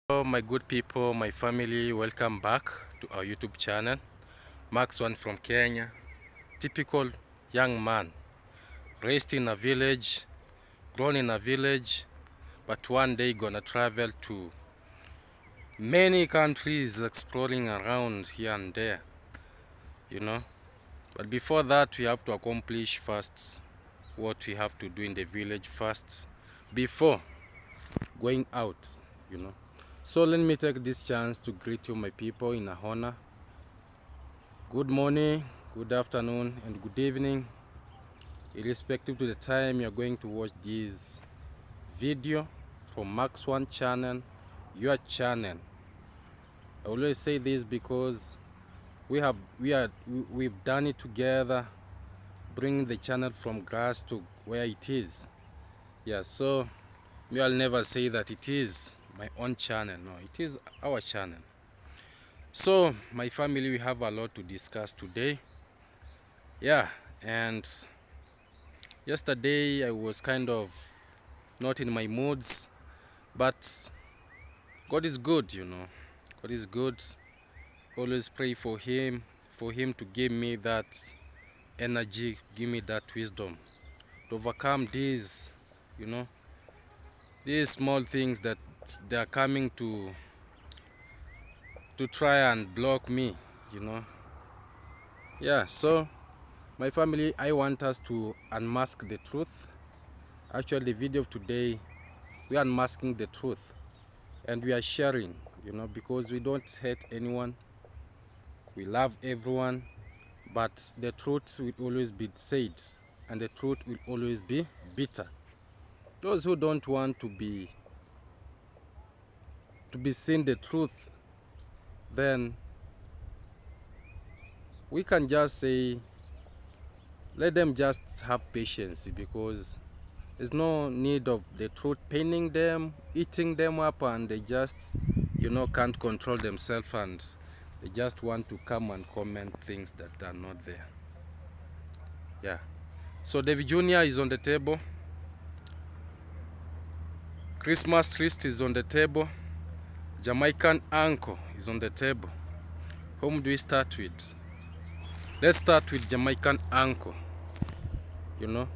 Hello my good people, my family, welcome back to our YouTube channel. Max one from Kenya, typical young man, raised in a village, grown in a village, but one day gonna travel to many countries, exploring around here and there, you know. But before that, we have to accomplish first what we have to do in the village first before going out, you know. So let me take this chance to greet you, my people, in a honor. Good morning, good afternoon, and good evening, irrespective to the time you're going to watch this video from Max One channel, your channel. I always say this because we've done it together, bringing the channel from grass to where it is. Yeah, so I'll never say that it is my own channel. No, it is our channel. So my family, we have a lot to discuss today. Yeah, and yesterday I was kind of not in my moods, but God is good, you know. God is good. Always pray for him to give me that energy, give me that wisdom to overcome these, you know, these small things that they are coming to try and block me, you know. Yeah, so my family, I want us to unmask the truth. Actually, the video of today, we are unmasking the truth, and we are sharing, you know, because we don't hate anyone, we love everyone, but the truth will always be said, and the truth will always be bitter. Those who don't want to be seen the truth, then we can just say let them just have patience, because there's no need of the truth paining them, eating them up, and they just, you know, can't control themselves, and they just want to come and comment things that are not there. Yeah, so David Jr. is on the table, Christmas tree is on the table, Jamaican uncle is on the table. Whom do we start with? Let's start with Jamaican uncle. You know,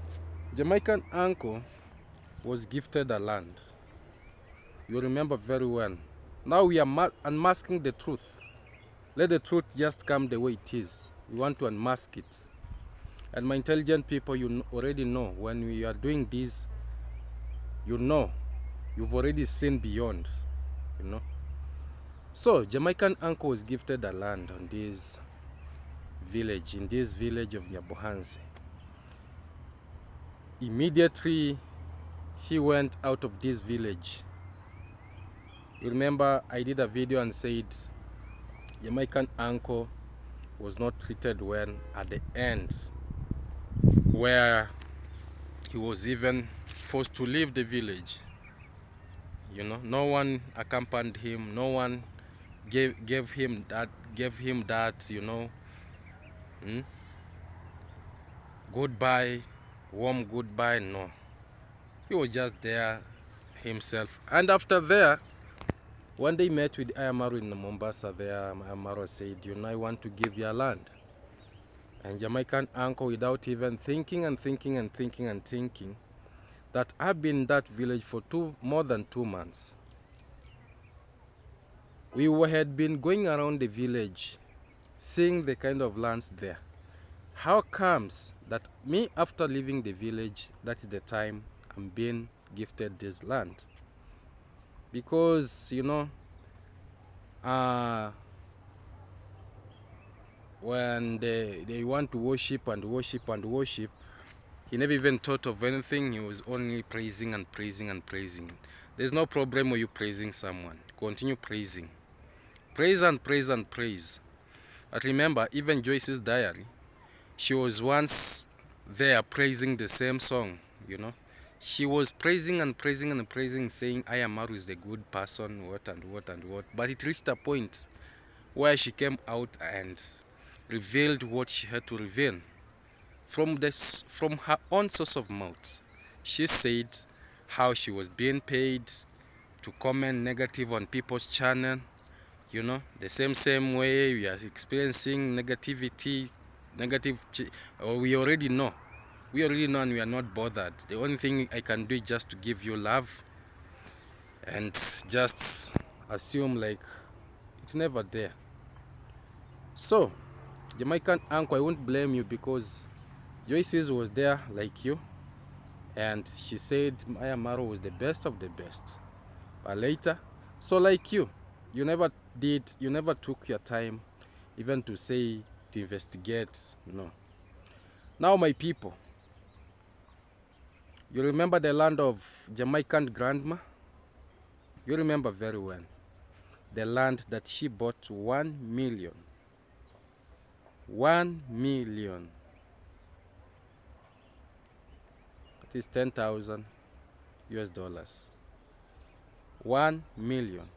Jamaican uncle was gifted a land. You remember very well. Now we are unmasking the truth. Let the truth just come the way it is. We want to unmask it. And my intelligent people, you already know when we are doing this, you know, you've already seen beyond, you know. So Jamaican uncle was gifted a land on this village, in this village of Nyabohanse. Immediately he went out of this village. You remember I did a video and said Jamaican uncle was not treated well at the end, where he was even forced to leave the village. You know, no one accompanied him, no one gave him that, you know, goodbye, warm goodbye. No, he was just there himself. And after there, one day met with Ayamaru in Mombasa. There Ayamaru said, you know, I want to give you land. And Jamaican uncle, without even thinking that I've been in that village for more than 2 months. We had been going around the village, seeing the kind of lands there. How comes that me, after leaving the village, that is the time I'm being gifted this land? Because, you know, when they want to worship and worship and worship, he never even thought of anything. He was only praising and praising and praising. There's no problem with you praising someone. Continue praising. Praise and praise and praise. But remember, even Joyce's diary, she was once there praising the same song, you know. She was praising and praising and praising, saying Ayamaru is the good person, what and what and what. But it reached a point where she came out and revealed what she had to reveal. From her own source of mouth, she said how she was being paid to comment negative on people's channel. You know, the same way we are experiencing negativity, we already know. We already know and we are not bothered. The only thing I can do is just to give you love and just assume like it's never there. So, Jamaican uncle, I won't blame you because Joyce's was there like you, and she said Maya Maro was the best of the best. But later, so like you never took your time even to say, to investigate. No. Now, my people, you remember the land of Jamaican grandma? You remember very well. The land that she bought 1 million. 1 million. That is 10,000 US dollars. 1 million.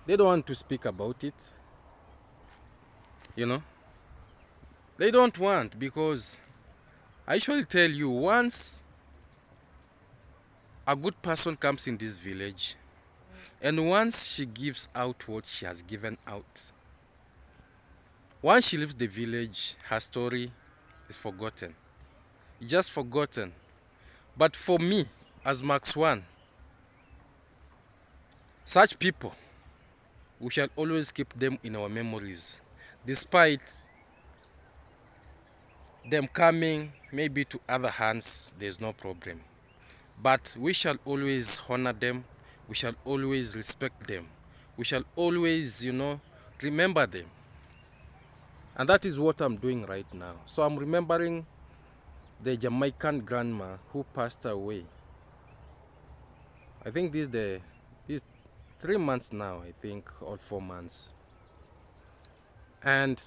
They don't want to speak about it. You know? They don't want, because I usually tell you, once a good person comes in this village, and once she gives out what she has given out, once she leaves the village, her story is forgotten. It's just forgotten. But for me, as Max One, such people, we shall always keep them in our memories, despite them coming maybe to other hands. There's no problem. But we shall always honor them. We shall always respect them. We shall always, remember them. And that is what I'm doing right now. So I'm remembering the Jamaican grandma who passed away. I think this 3 months now, I think, or 4 months. And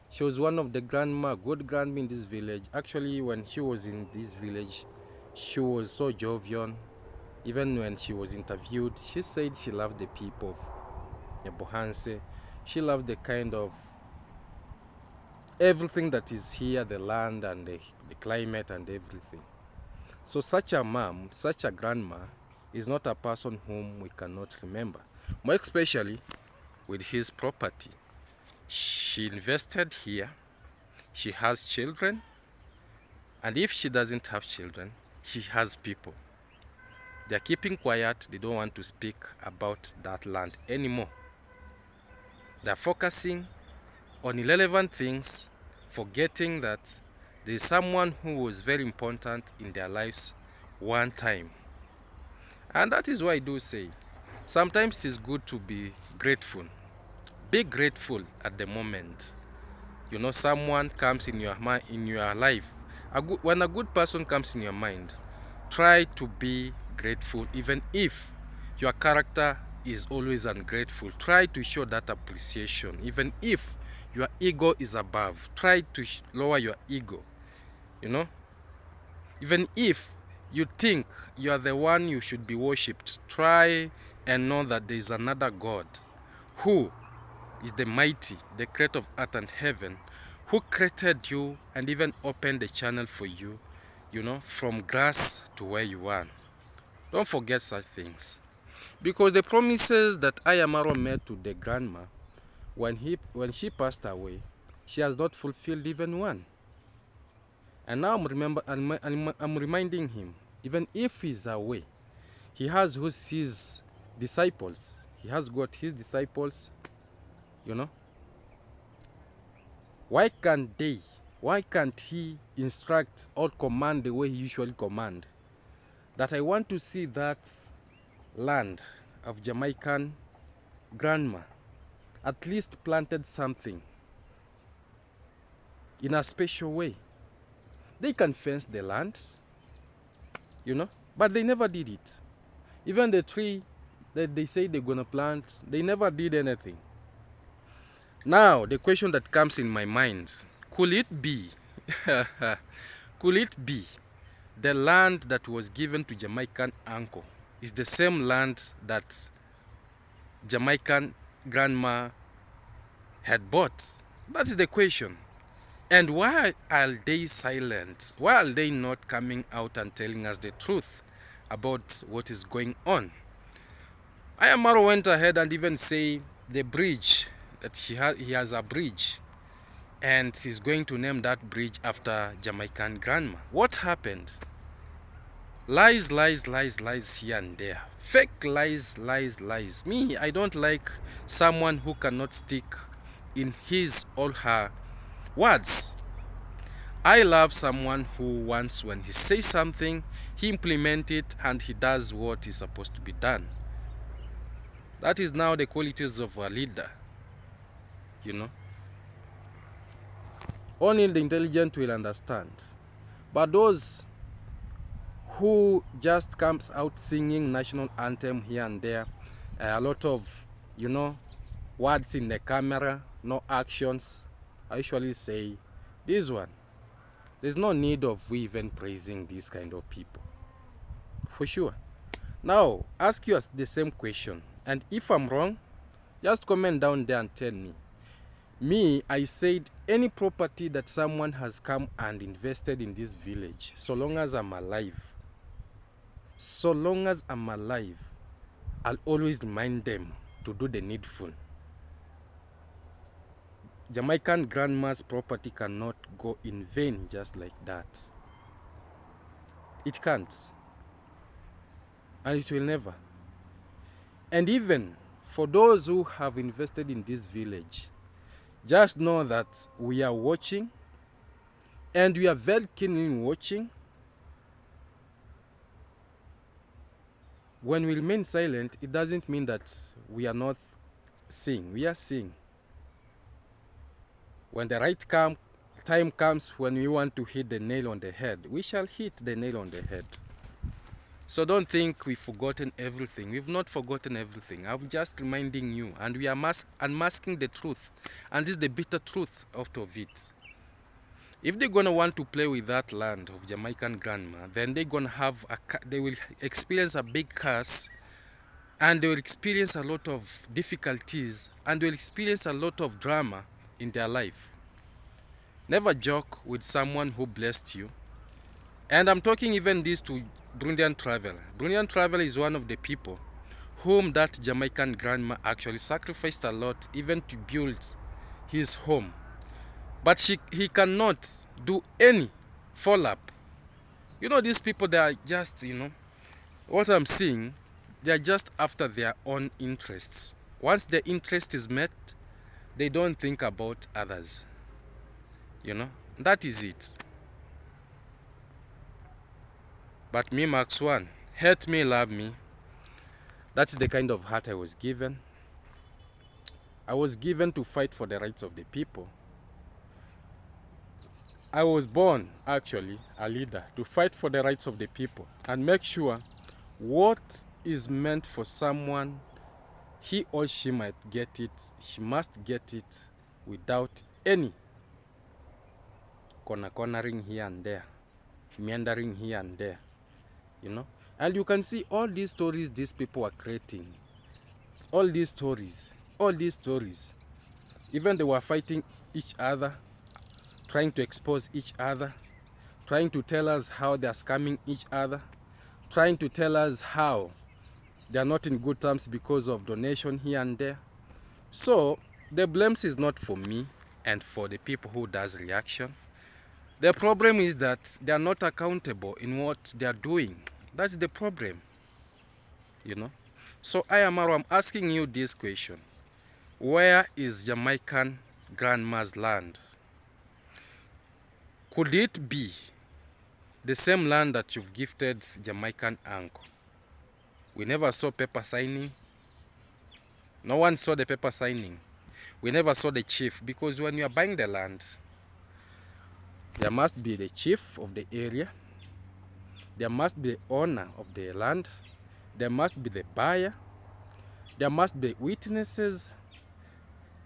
she was one of the good grandma in this village. Actually, when she was in this village, she was so jovial. Even when she was interviewed, she said she loved the people of Bohanse. She loved the kind of everything that is here, the land and the climate and everything. So such a mom, such a grandma, is not a person whom we cannot remember. More especially with his property. She invested here. She has children. And if she doesn't have children, she has people. They're keeping quiet. They don't want to speak about that land anymore. They're focusing on irrelevant things, forgetting that there's someone who was very important in their lives one time. And that is why I do say, sometimes it is good to be grateful. Be grateful at the moment. Someone comes in your life. When a good person comes in your mind, try to be grateful, even if your character is always ungrateful. Try to show that appreciation, even if your ego is above. Try to lower your ego. Even if you think you are the one you should be worshipped, try and know that there is another God who is the mighty, the creator of earth and heaven, who created you and even opened the channel for you, from grass to where you are. Don't forget such things. Because the promises that Ayamaro made to the grandma, when she passed away, she has not fulfilled even one. And now I'm reminding him, even if he's away, he has his disciples. He has got his disciples, Why can't he instruct or command the way he usually command? That I want to see that land of Jamaican grandma at least planted something in a special way. They can fence the land, but they never did it. Even the tree that they say they're gonna plant, they never did anything. Now, the question that comes in my mind, could it be the land that was given to Jamaican uncle is the same land that Jamaican grandma had bought? That is the question. And why are they silent? Why are they not coming out and telling us the truth about what is going on. Ayamaro went ahead and even say the bridge that he has a bridge, and he's going to name that bridge after Jamaican grandma. What happened? Lies, lies, lies, lies here and there. Fake lies, lies, lies. Me, I don't like someone who cannot stick in his or her words. I love someone who wants, when he says something, he implements it and he does what is supposed to be done. That is now the qualities of a leader, you know. Only the intelligent will understand. But those who just comes out singing national anthem here and there, a lot of, you know, words in the camera, no actions, I usually say, this one, there's no need of we even praising these kind of people, for sure. Now, ask you the same question, and if I'm wrong, just comment down there and tell me. Me, I said any property that someone has come and invested in this village, so long as I'm alive, I'll always remind them to do the needful. Jamaican grandma's property cannot go in vain just like that. It can't. And it will never. And even for those who have invested in this village, just know that we are watching, and we are very keenly watching. When we remain silent, it doesn't mean that we are not seeing. We are seeing. When the right time comes, when we want to hit the nail on the head, we shall hit the nail on the head. So don't think we've forgotten everything. We've not forgotten everything. I'm just reminding you, and we are unmasking the truth, and this is the bitter truth out of it. If they're gonna want to play with that land of Jamaican grandma, then they're gonna have they will experience a big curse, and they will experience a lot of difficulties, and they will experience a lot of drama in their life. Never joke with someone who blessed you. And I'm talking even this to Burundian Traveler. Burundian Traveler is one of the people whom that Jamaican grandma actually sacrificed a lot, even to build his home. But he cannot do any follow-up. You know, these people, they are just, you know, what I'm seeing, they are just after their own interests. Once their interest is met, they don't think about others. You know, that is it. But me, Max One, hate me, love me. That's the kind of heart I was given. I was given to fight for the rights of the people. I was born, actually, a leader, to fight for the rights of the people and make sure what is meant for someone, he or she might get it, she must get it without any cornering here and there, meandering here and there, you know. And you can see all these stories these people are creating, all these stories, even they were fighting each other, trying to expose each other, trying to tell us how they are scamming each other, trying to tell us how they are not in good terms because of donation here and there. So the blame is not for me and for the people who does reaction. The problem is that they are not accountable in what they are doing. That's the problem, you know. So Ayamaro, I'm asking you this question. Where is Jamaican grandma's land? Could it be the same land that you've gifted Jamaican uncle? We never saw paper signing. No one saw the paper signing. We never saw the chief, because when you are buying the land, there must be the chief of the area, there must be the owner of the land, there must be the buyer, there must be witnesses,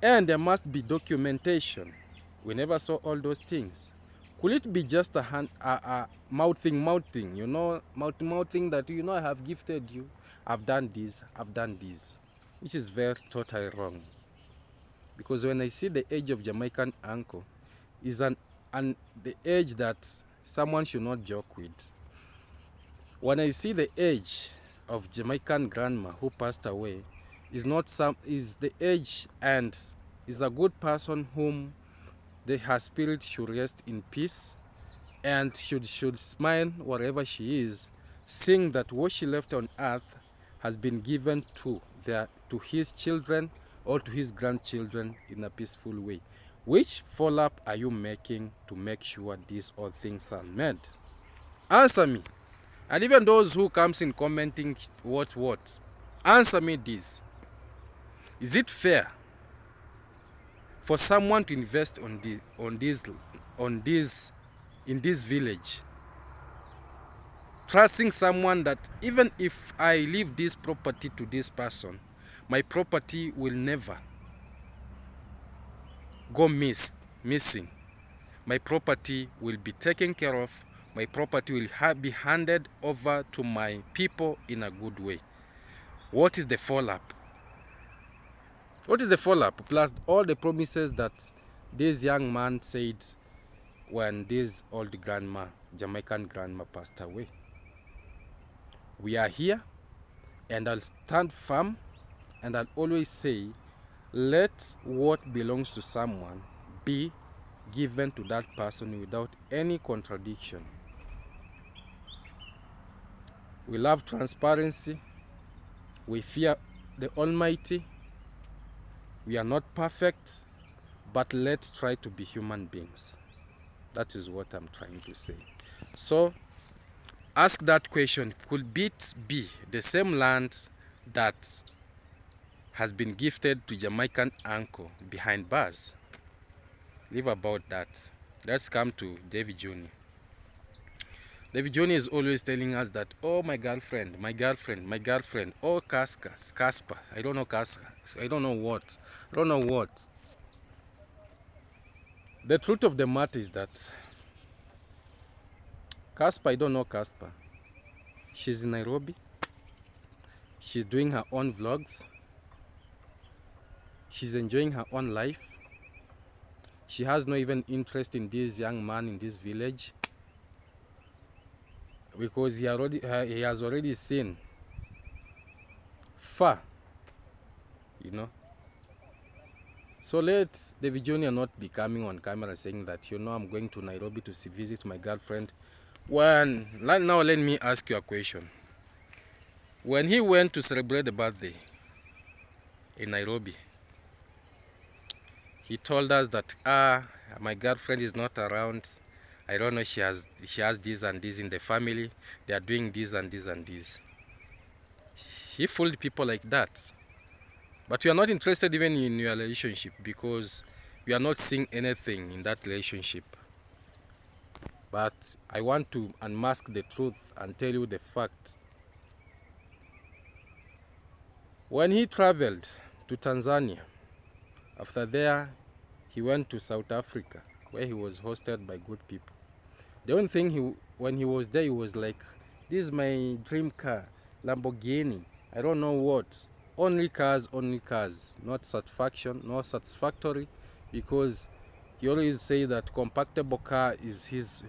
and there must be documentation. We never saw all those things. Could it be just a mouthing, you know, mouthing that, you know, I have gifted you, I've done this, which is very totally wrong. Because when I see the age of Jamaican uncle, is the age that someone should not joke with. when I see the age of Jamaican grandma who passed away, is the age, and is a good person whom her spirit should rest in peace, and should smile wherever she is, seeing that what she left on earth has been given to his children or to his grandchildren in a peaceful way. Which follow-up are you making to make sure these all things are made? Answer me. And even those who comes in commenting what, answer me this. Is it fair for someone to invest in this village, trusting someone that even if I leave this property to this person, my property will never go missing. My property will be taken care of. My property will be handed over to my people in a good way. What is the follow-up? What is the follow-up? Plus all the promises that this young man said when this old grandma, Jamaican grandma, passed away. We are here, and I'll stand firm, and I'll always say, let what belongs to someone be given to that person without any contradiction. We love transparency. We fear the Almighty. We are not perfect, but let's try to be human beings. That is what I'm trying to say. So, ask that question. Could it be the same land that has been gifted to Jamaican uncle behind bars? Leave about that. Let's come to Davy Jr. Davy Jr. is always telling us that, oh, my girlfriend, oh, Casper, I don't know Casper, I don't know what. The truth of the matter is that Casper, I don't know Casper. She's in Nairobi. She's doing her own vlogs. She's enjoying her own life. She has no even interest in this young man in this village, because he has already seen far, you know. So let David Jr. not be coming on camera saying that, you know, I'm going to Nairobi to visit my girlfriend. Now let me ask you a question. When he went to celebrate the birthday in Nairobi, he told us that, my girlfriend is not around. I don't know, she has this and this in the family. They are doing this and this and this. He fooled people like that. But we are not interested even in your relationship, because we are not seeing anything in that relationship. But I want to unmask the truth and tell you the fact. When he traveled to Tanzania, after there, he went to South Africa, where he was hosted by good people. The only thing when he was there, he was like, this is my dream car, Lamborghini, I don't know what. Only cars, not satisfactory, because he always say that compactable car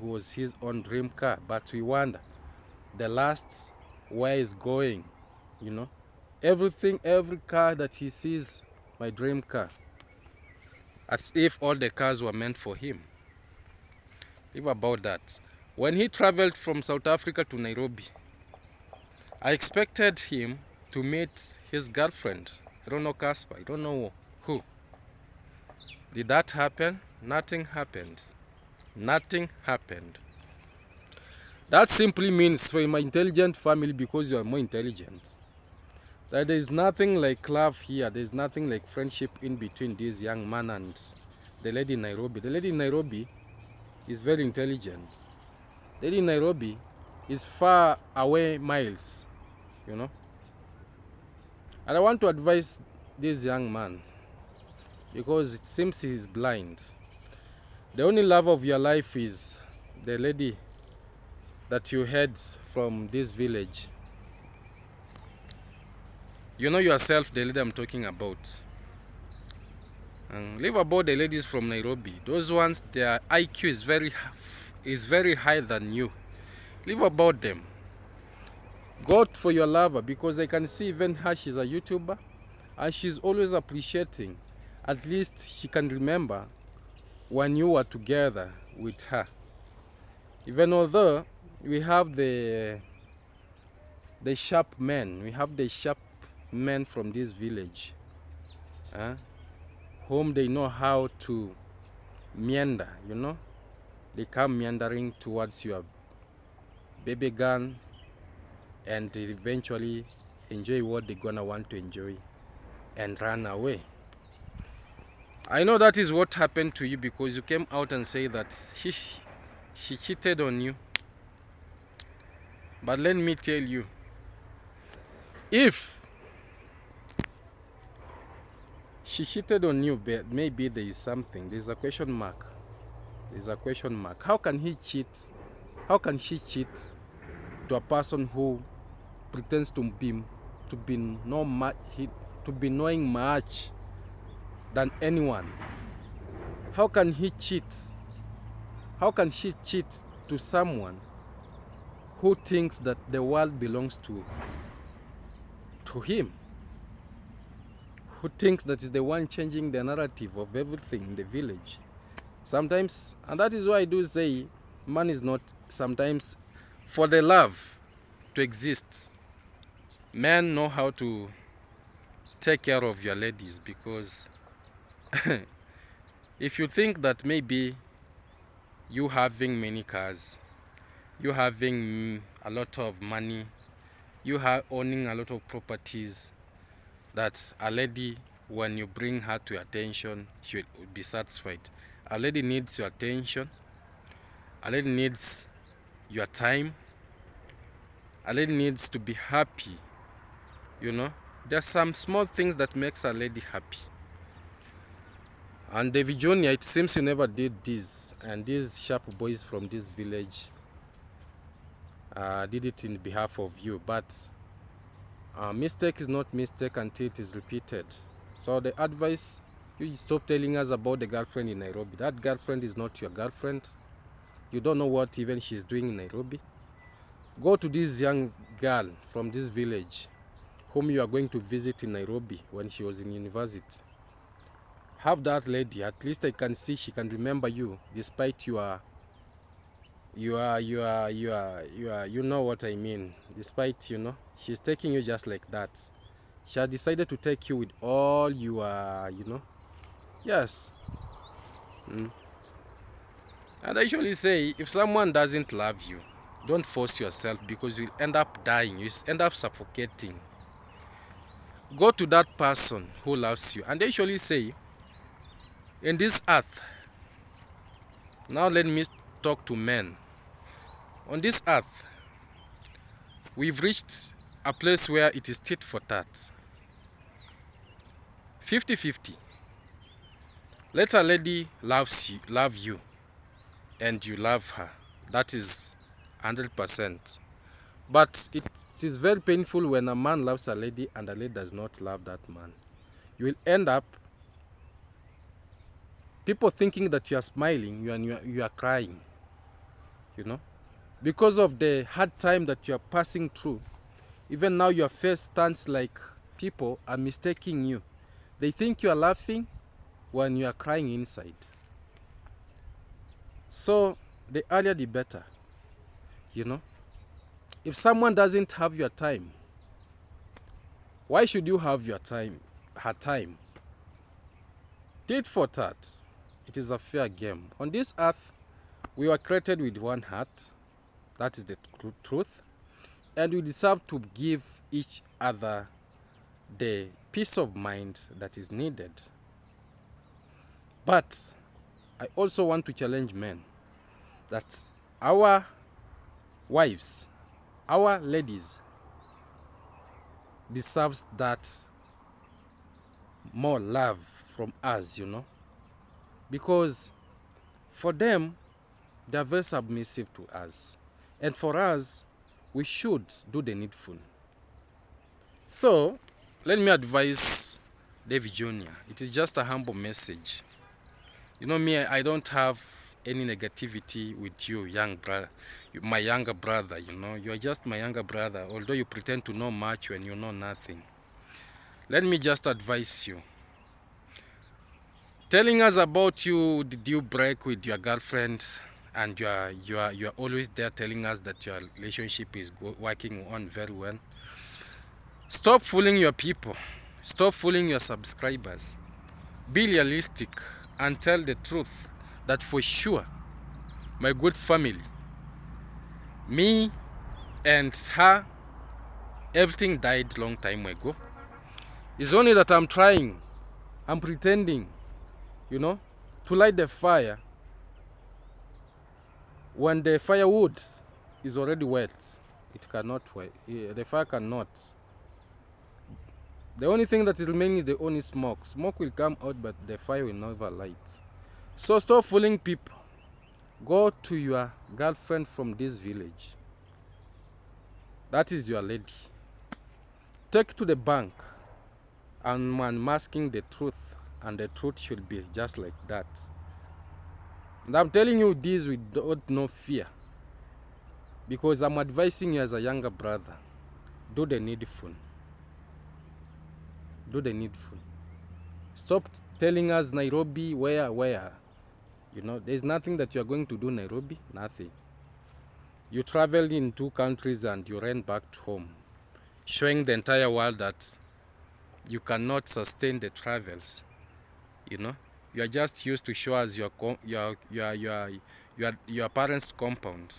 was his own dream car. But we wonder, the last, where is going, you know? Every car that he sees, my dream car. As if all the cars were meant for him. Leave about that. When he traveled from South Africa to Nairobi, I expected him to meet his girlfriend. I don't know Casper, I don't know who. Did that happen? Nothing happened. Nothing happened. That simply means, for my intelligent family, because you are more intelligent, that there is nothing like love here. There is nothing like friendship in between this young man and the lady in Nairobi. The lady in Nairobi is very intelligent. The lady in Nairobi is far away miles, you know. And I want to advise this young man, because it seems he is blind. The only love of your life is the lady that you had from this village. You know yourself the lady I'm talking about. And leave about the ladies from Nairobi. Those ones, their IQ is very high than you. Leave about them. Go for your lover, because I can see even her, she's a YouTuber, and she's always appreciating. At least she can remember when you were together with her. Even although we have the sharp men, from this village, whom they know how to meander, they come meandering towards your baby gun and eventually enjoy what they're gonna want to enjoy and run away. I know that is what happened to you, because you came out and say that she cheated on you. But let me tell you, if she cheated on you, but maybe there is something, there's a question mark. There's a question mark. How can he cheat? How can she cheat to a person who pretends to be knowing much than anyone? How can he cheat? How can she cheat to someone who thinks that the world belongs to him? Who thinks that is the one changing the narrative of everything in the village? Sometimes, and that is why I do say, man is not, sometimes, for the love to exist, men know how to take care of your ladies, because if you think that maybe you having many cars, you having a lot of money, you are owning a lot of properties, that a lady, when you bring her to your attention, she will be satisfied. A lady needs your attention. A lady needs your time. A lady needs to be happy. There's some small things that makes a lady happy. And Davy Jr., it seems he never did this, and these sharp boys from this village did it in behalf of you. But mistake is not mistake until it is repeated. So the advice, you stop telling us about the girlfriend in Nairobi. That girlfriend is not your girlfriend. You don't know what even she's doing in Nairobi. Go to this young girl from this village whom you are going to visit in Nairobi when she was in university. Have that lady, at least I can see she can remember you, despite you know what I mean. Despite, she's taking you just like that. She has decided to take you with all you are, yes. And I usually say, if someone doesn't love you, don't force yourself, because you'll end up dying, you'll end up suffocating. Go to that person who loves you. And I usually say, in this earth, now let me talk to men. On this earth, we've reached a place where it is tit for tat. 50-50. Let a lady love you, and you love her. That is 100%. But it is very painful when a man loves a lady and a lady does not love that man. You will end up people thinking that you are smiling, you are crying, because of the hard time that you are passing through. Even now your face stands like people are mistaking you. They think you are laughing when you are crying inside. So the earlier the better. If someone doesn't have your time, why should you have your time, her time? Tit for tat. It is a fair game. On this earth, we were created with one heart. That is the truth. And we deserve to give each other the peace of mind that is needed. But I also want to challenge men that our wives, our ladies, deserves that more love from us, because for them, they are very submissive to us, and for us, we should do the needful. So let me advise Davy Jr. It is just a humble message. Me, I don't have any negativity with you, young brother, my younger brother, you know. You are just my younger brother, although you pretend to know much when you know nothing. Let me just advise you. Telling us about you, did you break with your girlfriend, and you are always there telling us that your relationship is working on very well. Stop fooling your people. Stop fooling your subscribers. Be realistic and tell the truth that for sure my good family, me and her, everything died long time ago. It's only that I'm trying, I'm pretending, you know, to light the fire when the firewood is already wet. It cannot wait. The fire cannot. The only thing that is remaining is the only smoke. Smoke will come out, but the fire will never light. So stop fooling people. Go to your girlfriend from this village. That is your lady. Take to the bank and unmasking the truth, and the truth should be just like that. And I'm telling you this without no fear, because I'm advising you as a younger brother. Do the needful. Do the needful. Stop telling us Nairobi, where. You know, there's nothing that you're going to do in Nairobi, nothing. You traveled in 2 countries and you ran back to home, showing the entire world that you cannot sustain the travels. You know, you are just used to show us your parents' compound.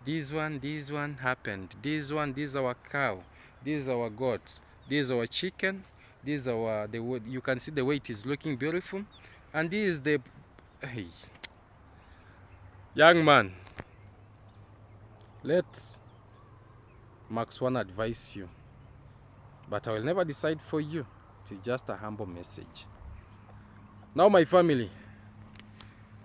This one happened. This is our cow. This is our goat. This is our chicken. This is our you can see the way it is looking beautiful, and this is the hey. Young man, let Max One advise you, but I will never decide for you. It is just a humble message. Now, my family,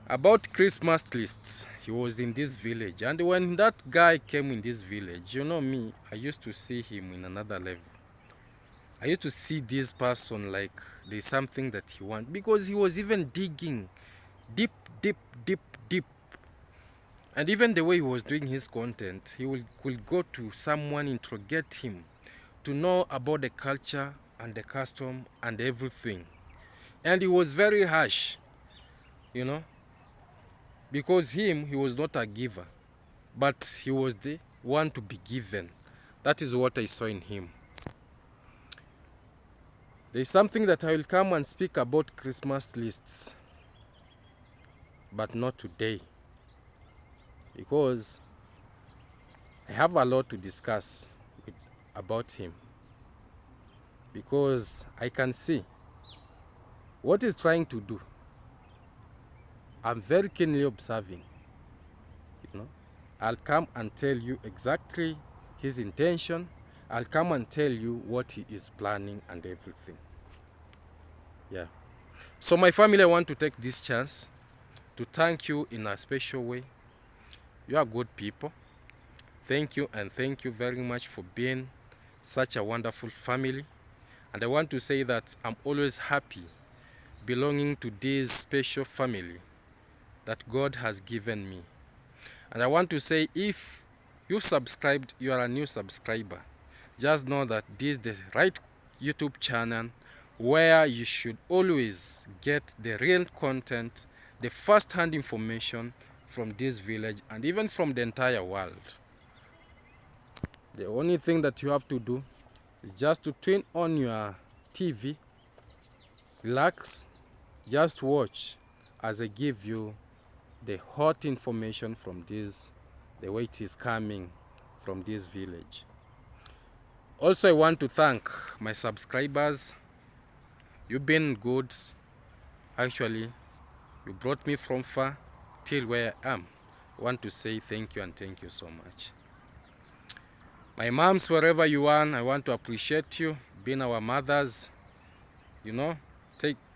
about Christmas lists, he was in this village, and when that guy came in this village, you know me, I used to see him in another level. I used to see this person like there's something that he wants, because he was even digging deep. And even the way he was doing his content, he could go to someone, interrogate him to know about the culture and the custom and everything. And he was very harsh, you know, because he was not a giver, but he was the one to be given. That is what I saw in him. There is something that I will come and speak about Christmas lists, but not today, because I have a lot to discuss about him, because I can see what he's trying to do. I'm very keenly observing, you know. I'll come and tell you exactly his intention. I'll come and tell you what he is planning and everything. Yeah. So my family, I want to take this chance to thank you in a special way. You are good people. Thank you, and thank you very much for being such a wonderful family. And I want to say that I'm always happy belonging to this special family that God has given me. And I want to say, if you subscribed, you are a new subscriber, just know that this is the right YouTube channel where you should always get the real content, the first-hand information from this village and even from the entire world. The only thing that you have to do is just to turn on your TV, relax, just watch as I give you the hot information from this, the way it is coming from this village. Also, I want to thank my subscribers. You've been good. Actually, you brought me from far till where I am. I want to say thank you, and thank you so much. My moms, wherever you are, I want to appreciate you, being our mothers. You know,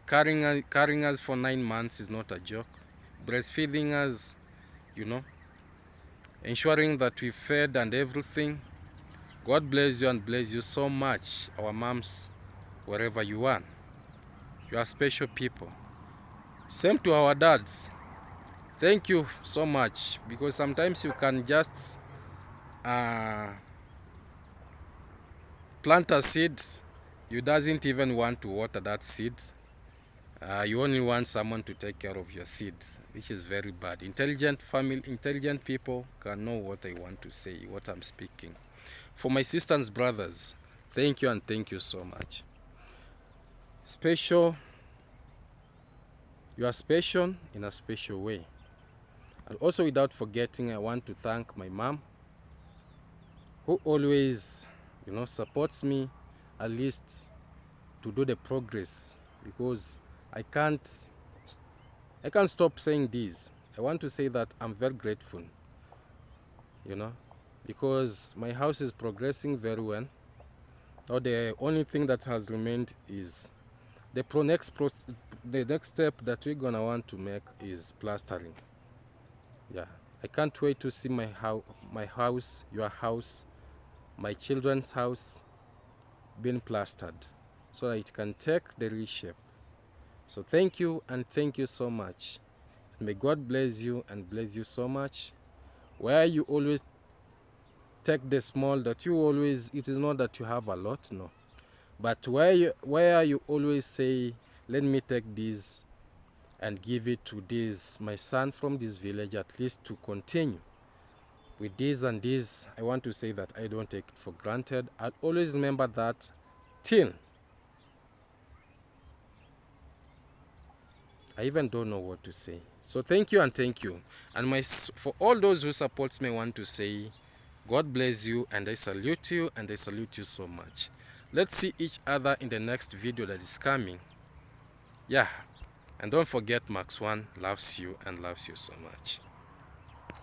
carrying us for 9 months is not a joke. Breastfeeding us, you know, ensuring that we fed and everything. God bless you and bless you so much, our moms, wherever you are. You are special people. Same to our dads. Thank you so much, because sometimes you can just plant a seed, you doesn't even want to water that seed. You only want someone to take care of your seed, which is very bad. Intelligent people can know what I want to say, what I'm speaking. For my sisters and brothers, thank you, and thank you so much. Special, you are special in a special way. And also, without forgetting, I want to thank my mom, who always, supports me, at least to do the progress, because I can't stop saying this. I want to say that I'm very grateful, because my house is progressing very well. Now the only thing that has remained is the next step that we're gonna want to make is plastering. Yeah, I can't wait to see my house, your house, my children's house being plastered, so that it can take the real shape. So thank you, and thank you so much. May God bless you and bless you so much. Where you always take the small, that you always, it is not that you have a lot, no, but where you always say, let me take this and give it to this my son from this village, at least to continue with this and this. I want to say that I don't take it for granted. I'll always remember that till I even don't know what to say. So thank you, and thank you. And for all those who support me, I want to say God bless you, and I salute you, and I salute you so much. Let's see each other in the next video that is coming. Yeah, and don't forget, Max One loves you and loves you so much.